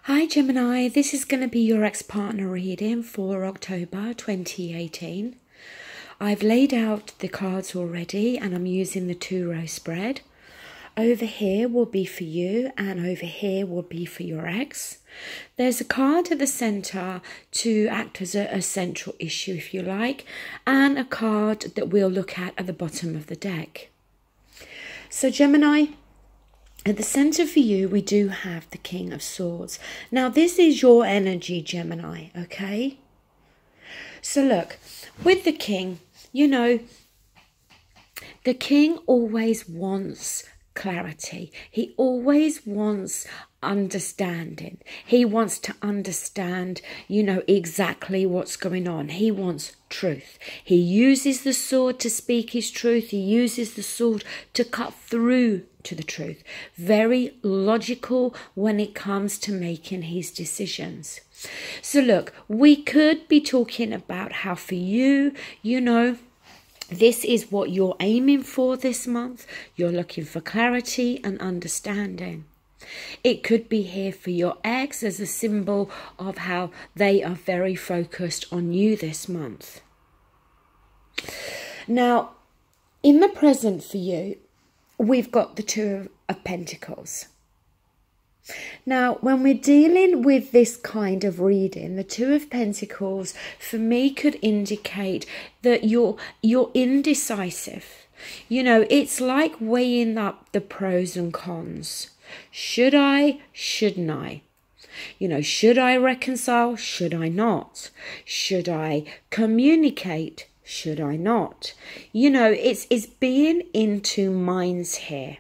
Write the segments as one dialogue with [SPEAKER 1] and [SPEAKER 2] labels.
[SPEAKER 1] Hi Gemini, this is going to be your ex-partner reading for October 2018. I've laid out the cards already and I'm using the 2-row spread. Over here will be for you and over here will be for your ex. There's a card at the centre to act as a central issue if you like, and a card that we'll look at the bottom of the deck. So Gemini, at the centre for you, we do have the King of Swords. Now, this is your energy, Gemini, okay? So look, with the King, you know, the King always wants clarity. He always wants understanding. He wants to understand, you know, exactly what's going on. He wants truth. He uses the sword to speak his truth. He uses the sword to cut through to the truth. Very logical when it comes to making his decisions. So look, we could be talking about how for you, you know, this is what you're aiming for this month. You're looking for clarity and understanding. It could be here for your ex as a symbol of how they are very focused on you this month. Now, in the present for you, we've got the Two of Pentacles. Now, when we're dealing with this kind of reading, the Two of Pentacles, for me, could indicate that you're indecisive. You know, it's like weighing up the pros and cons. Should I? Shouldn't I? You know, should I reconcile? Should I not? Should I communicate? Should I not? You know, it's being in two minds here.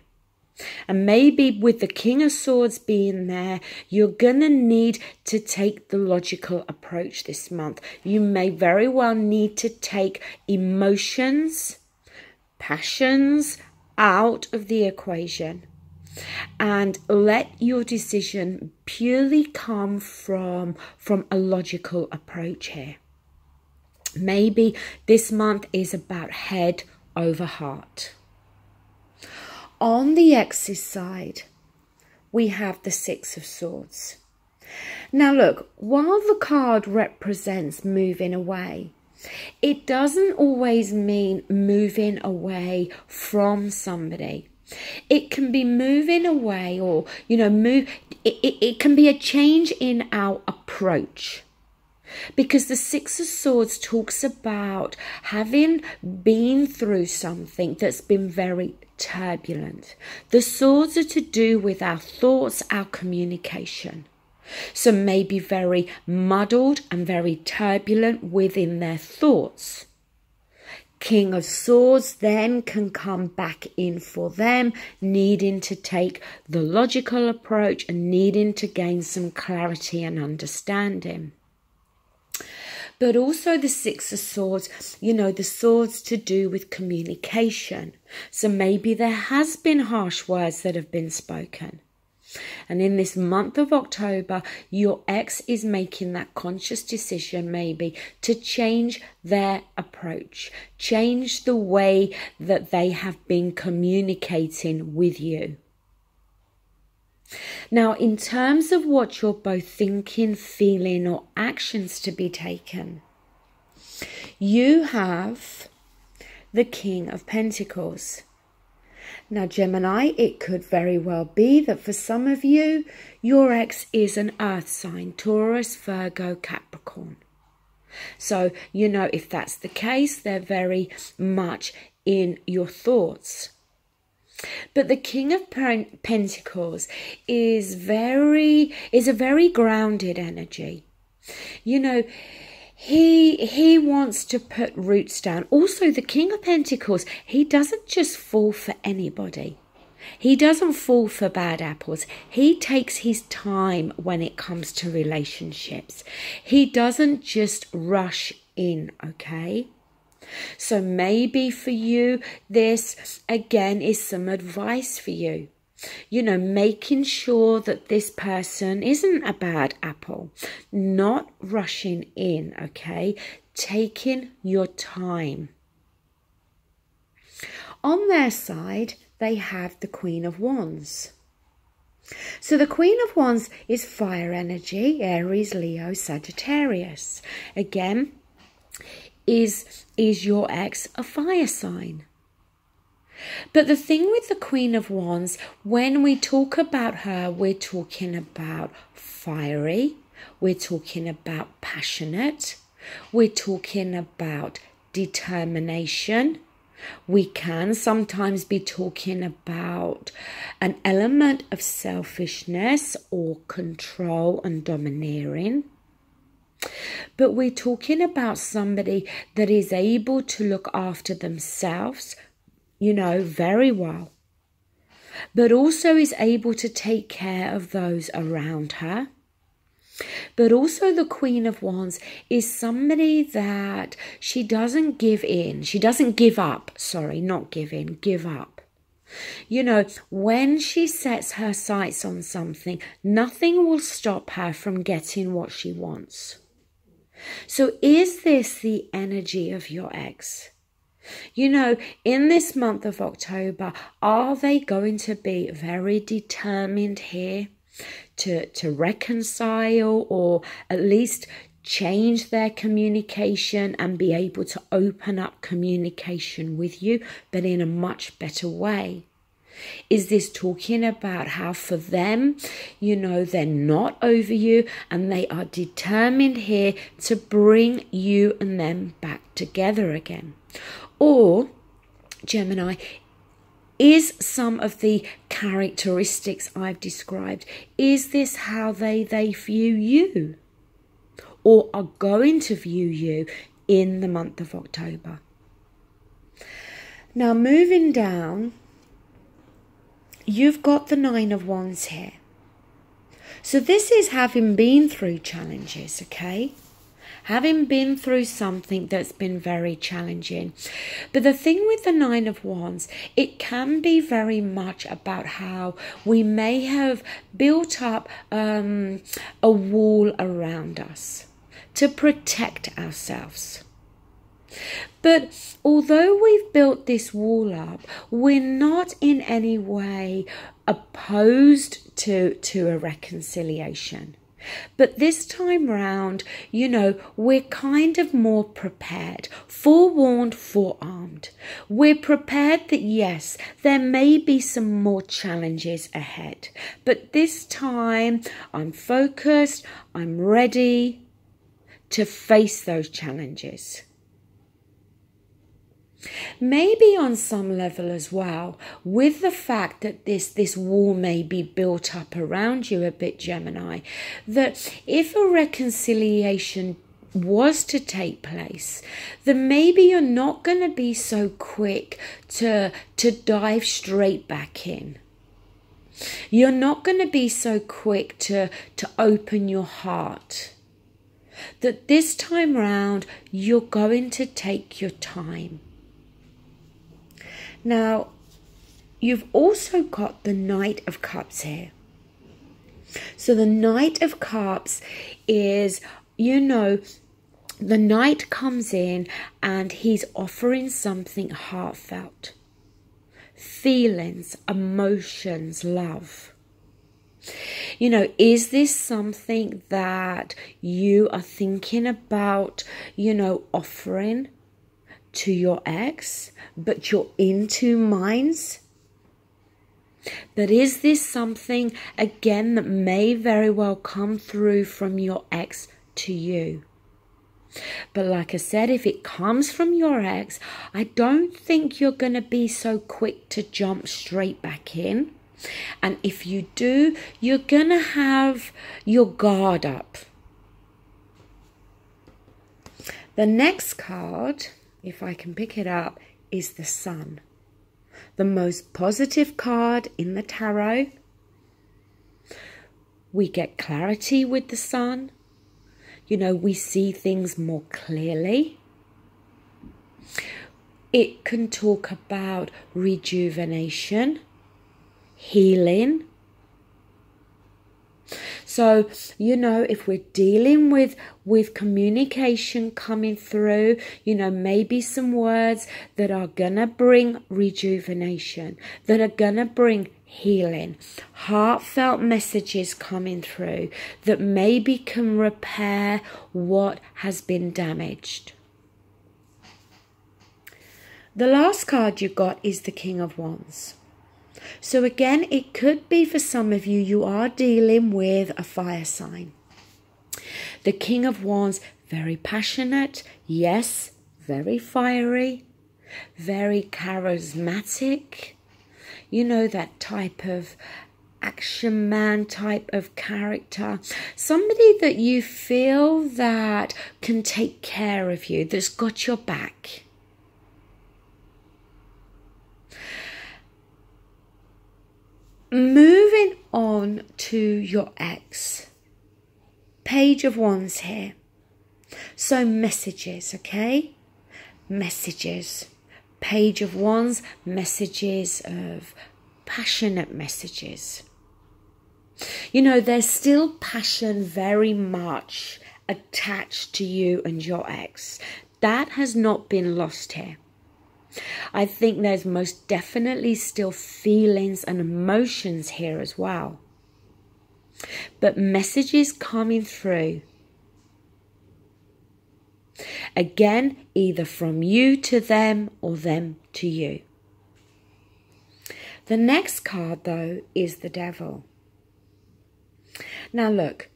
[SPEAKER 1] And maybe with the King of Swords being there, you're going to need to take the logical approach this month. You may very well need to take emotions, passions out of the equation and let your decision purely come from a logical approach here. Maybe this month is about head over heart. On the ex's side, we have the Six of Swords. Now look, while the card represents moving away, it doesn't always mean moving away from somebody. It can be moving away, or, you know, it can be a change in our approach. Because the Six of Swords talks about having been through something that's been very turbulent. The swords are to do with our thoughts, our communication. So maybe very muddled and very turbulent within their thoughts. King of Swords then can come back in for them, needing to take the logical approach and needing to gain some clarity and understanding. But also the Six of Swords, you know, the swords to do with communication. So maybe there has been harsh words that have been spoken. And in this month of October, your ex is making that conscious decision maybe to change their approach, change the way that they have been communicating with you. Now, in terms of what you're both thinking, feeling, or actions to be taken, you have the King of Pentacles. Now, Gemini, it could very well be that for some of you, your ex is an earth sign, Taurus, Virgo, Capricorn. So, you know, if that's the case, they're very much in your thoughts. But the King of Pentacles is a very grounded energy. You know, he wants to put roots down. Also, the King of Pentacles, he doesn't just fall for anybody. He doesn't fall for bad apples. He takes his time when it comes to relationships. He doesn't just rush in, okay? So maybe for you, this again is some advice for you. You know, making sure that this person isn't a bad apple, not rushing in, okay? Taking your time. On their side, they have the Queen of Wands. So the Queen of Wands is fire energy, Aries, Leo, Sagittarius. Again, is your ex a fire sign? But the thing with the Queen of Wands, when we talk about her, we're talking about fiery, we're talking about passionate, we're talking about determination. We can sometimes be talking about an element of selfishness or control and domineering. But we're talking about somebody that is able to look after themselves, very well, but also is able to take care of those around her. But also the Queen of Wands is somebody that she doesn't give in. She doesn't give up. Sorry, not give in, give up. When she sets her sights on something, nothing will stop her from getting what she wants. So is this the energy of your ex? In this month of October, are they going to be very determined here to reconcile, or at least change their communication and be able to open up communication with you, but in a much better way? Is this talking about how for them, they're not over you and they are determined here to bring you and them back together again? Or, Gemini, is some of the characteristics I've described, is this how they view you or are going to view you in the month of October? Now, moving down, you've got the Nine of Wands here. So this is having been through challenges, okay? Having been through something that's been very challenging. But the thing with the Nine of Wands, it can be very much about how we may have built up a wall around us to protect ourselves. But although we've built this wall up, we're not in any way opposed to a reconciliation. But this time round, we're kind of more prepared, forewarned, forearmed. We're prepared that, yes, there may be some more challenges ahead. But this time, I'm focused, I'm ready to face those challenges. Maybe on some level as well, with the fact that this wall may be built up around you a bit, Gemini, that if a reconciliation was to take place, then maybe you're not going to be so quick to dive straight back in. You're not going to be so quick to open your heart. That this time round, you're going to take your time. Now, you've also got the Knight of Cups here. So the Knight of Cups is, the Knight comes in and he's offering something heartfelt. Feelings, emotions, love. Is this something that you are thinking about, offering to your ex, but you're in two minds? But is this something, again, that may very well come through from your ex to you? But like I said, if it comes from your ex, I don't think you're going to be so quick to jump straight back in. And if you do, you're going to have your guard up. The next card, if I can pick it up, is the Sun. The most positive card in the tarot. We get clarity with the Sun. We see things more clearly. It can talk about rejuvenation, healing. So, if we're dealing with communication coming through, maybe some words that are going to bring rejuvenation, that are going to bring healing, heartfelt messages coming through that maybe can repair what has been damaged. The last card you got is the King of Wands. So again, it could be for some of you, you are dealing with a fire sign. The King of Wands, very passionate, yes, very fiery, very charismatic. That type of action man type of character. Somebody that you feel that can take care of you, that's got your back. Moving on to your ex. Page of Wands here. So messages, okay? Messages. Page of Wands, messages of passionate messages. There's still passion very much attached to you and your ex. That has not been lost here. I think there's most definitely still feelings and emotions here as well. But messages coming through. Again, either from you to them or them to you. The next card, though, is the Devil. Now look,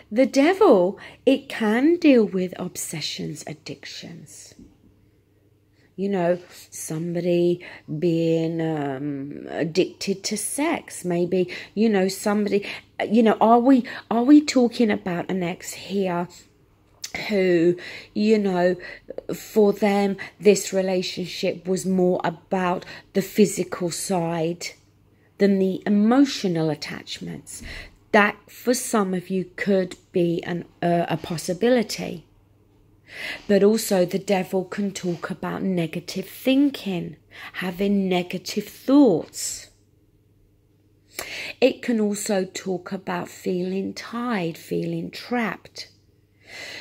[SPEAKER 1] the Devil, it can deal with obsessions, addictions. Somebody being addicted to sex. Maybe, somebody, are we talking about an ex here who, for them, this relationship was more about the physical side than the emotional attachments? That, for some of you, could be a possibility. But also the Devil can talk about negative thinking, having negative thoughts. It can also talk about feeling tied, feeling trapped.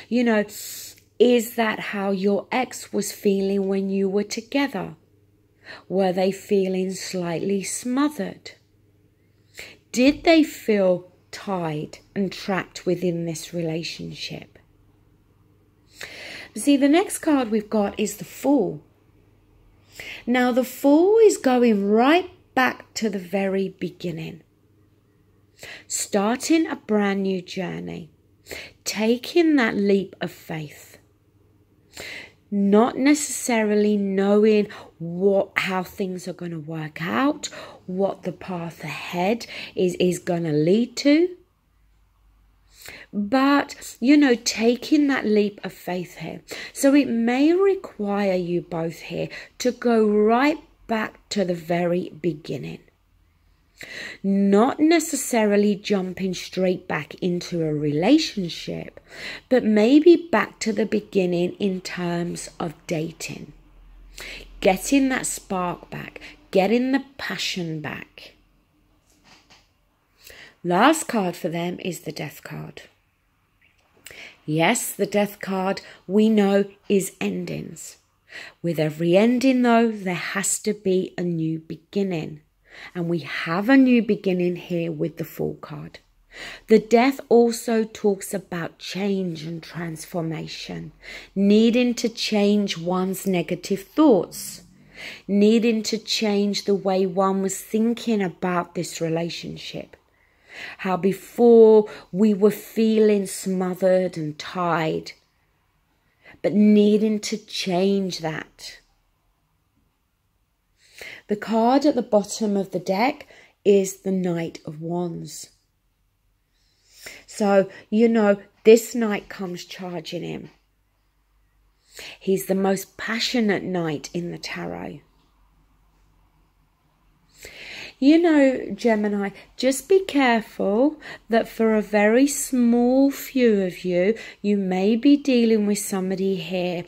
[SPEAKER 1] Is that how your ex was feeling when you were together? Were they feeling slightly smothered? Did they feel tied and trapped within this relationship? See, the next card we've got is the Fool. Now, the Fool is going right back to the very beginning. Starting a brand new journey. Taking that leap of faith. Not necessarily knowing how things are going to work out, what the path ahead is going to lead to. But, taking that leap of faith here. So it may require you both here to go right back to the very beginning. Not necessarily jumping straight back into a relationship, but maybe back to the beginning in terms of dating. Getting that spark back, getting the passion back. Last card for them is the Death card. Yes, the Death card we know is endings. With every ending, though, there has to be a new beginning. And we have a new beginning here with the Fool card. The Death also talks about change and transformation. Needing to change one's negative thoughts. Needing to change the way one was thinking about this relationship. How before we were feeling smothered and tied, but needing to change that. The card at the bottom of the deck is the Knight of Wands. So, this knight comes charging in. He's the most passionate knight in the tarot. Gemini, just be careful that for a very small few of you, you may be dealing with somebody here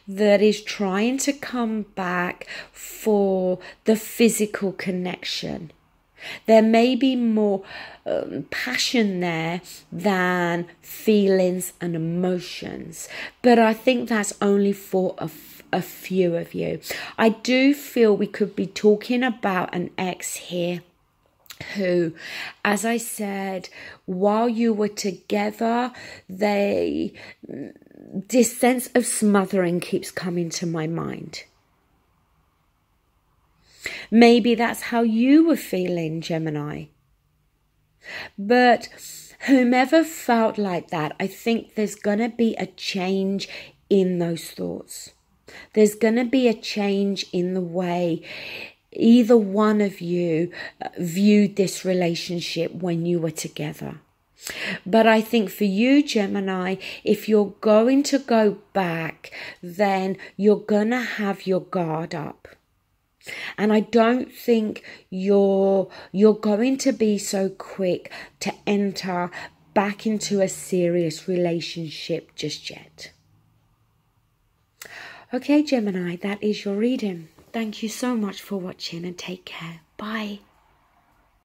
[SPEAKER 1] that is trying to come back for the physical connection. There may be more passion there than feelings and emotions, but I think that's only for a few of you. I do feel we could be talking about an ex here who, as I said, while you were together, this sense of smothering keeps coming to my mind. Maybe that's how you were feeling, Gemini. But whomever felt like that, I think there's going to be a change in those thoughts. There's going to be a change in the way either one of you viewed this relationship when you were together. But I think for you, Gemini, if you're going to go back, then you're going to have your guard up. And I don't think you're going to be so quick to enter back into a serious relationship just yet. Okay, Gemini, that is your reading. Thank you so much for watching and take care. Bye.